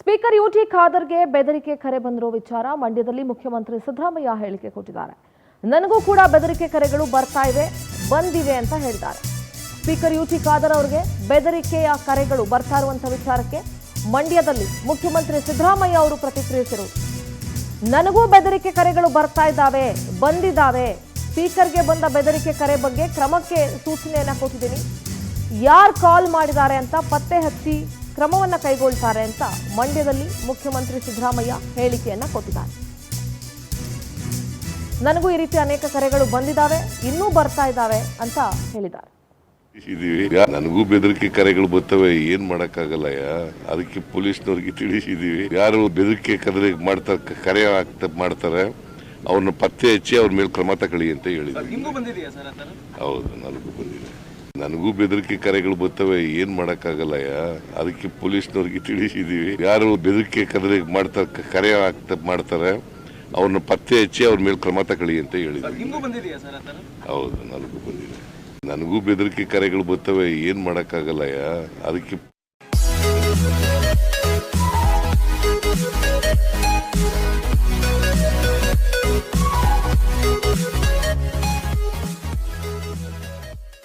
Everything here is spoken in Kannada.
ಸ್ಪೀಕರ್ ಯುಟಿ ಖಾದರ್ಗೆ ಬೆದರಿಕೆ ಕರೆ ಬಂದಿರೋ ವಿಚಾರ ಮಂಡ್ಯದಲ್ಲಿ ಮುಖ್ಯಮಂತ್ರಿ ಸಿದ್ದರಾಮಯ್ಯ ಹೇಳಿಕೆ ಕೊಟ್ಟಿದ್ದಾರೆ. ನನಗೂ ಕೂಡ ಬೆದರಿಕೆ ಕರೆಗಳು ಬರ್ತಾ ಇವೆ, ಬಂದಿವೆ ಅಂತ ಹೇಳಿದ್ದಾರೆ. ಸ್ಪೀಕರ್ ಯುಟಿ ಖಾದರ್ ಅವರಿಗೆ ಬೆದರಿಕೆಯ ಕರೆಗಳು ಬರ್ತಾ ಇರುವಂತಹ ವಿಚಾರಕ್ಕೆ ಮಂಡ್ಯದಲ್ಲಿ ಮುಖ್ಯಮಂತ್ರಿ ಸಿದ್ದರಾಮಯ್ಯ ಅವರು ಪ್ರತಿಕ್ರಿಯಿಸಿದರು. ನನಗೂ ಬೆದರಿಕೆ ಕರೆಗಳು ಬರ್ತಾ ಇದ್ದಾವೆ, ಬಂದಿದ್ದಾವೆ. ಸ್ಪೀಕರ್ಗೆ ಬಂದ ಬೆದರಿಕೆ ಕರೆ ಬಗ್ಗೆ ಕ್ರಮಕ್ಕೆ ಸೂಚನೆಯನ್ನ ಕೊಟ್ಟಿದ್ದೀನಿ. ಯಾರು ಕಾಲ್ ಮಾಡಿದ್ದಾರೆ ಅಂತ ಪತ್ತೆ ಹಚ್ಚಿ ಕ್ರಮವನ್ನ ಕೈಗೊಳ್ತಾರೆ ಅಂತ ಮಂಡ್ಯದಲ್ಲಿ ಮುಖ್ಯಮಂತ್ರಿ ಸಿದ್ದರಾಮಯ್ಯ ಹೇಳಿಕೆಯನ್ನ ಕೊಟ್ಟಿದ್ದಾರೆ. ನನಗೂ ಈ ರೀತಿ ಅನೇಕ ಕರೆಗಳು ಬಂದಿದ್ದಾವೆ, ಇನ್ನೂ ಬರ್ತಾ ಇದ್ದಾವೆ ಅಂತ ಹೇಳಿದ್ದಾರೆ. ನನಗೂ ಬೆದರಿಕೆ ಕರೆಗಳು ಬರ್ತವೆ, ಏನ್ ಮಾಡಕ್ಕಾಗಲ್ಲ. ಅದಕ್ಕೆ ಪೊಲೀಸ್ನವ್ರಿಗೆ ತಿಳಿಸಿದೀವಿ. ಯಾರು ಬೆದರಿಕೆ ಕರೆ ಕರೆ ಮಾಡ್ತಾರೆ ಅವ್ರನ್ನ ಪತ್ತೆ ಹಚ್ಚಿ ಅವ್ರ ಮೇಲೆ ಕ್ರಮ ತಗೊಳ್ಳಿ ಅಂತ ಹೇಳಿದ್ವಿ. ಹೌದು, ನನಗೂ ಬಂದಿದೆ. ನನಗೂ ಬೆದರಿಕೆ ಕರೆಗಳು ಬರ್ತವೆ, ಏನ್ ಮಾಡಕ್ಕಾಗಲ್ಲ. ಅದಕ್ಕೆ ಪೊಲೀಸ್ನವ್ರಿಗೆ ತಿಳಿಸಿದೀವಿ. ಯಾರು ಬೆದರಿಕೆ ಕರೆ ಮಾಡ್ತಾರೆ ಅವ್ರನ್ನ ಪತ್ತೆ ಹಚ್ಚಿ ಅವ್ರ ಮೇಲೆ ಕ್ರಮ ತಗೊಳ್ಳಿ ಅಂತ ಹೇಳಿದ್ವಿ. ಹೌದು, ನನಗೂ ಬಂದಿದೆ. ನನಗೂ ಬೆದರಿಕೆ ಕರೆಗಳು ಬರ್ತವೆ, ಏನ್ ಮಾಡಕ್ಕಾಗಲ್ಲ. ಅದಕ್ಕೆ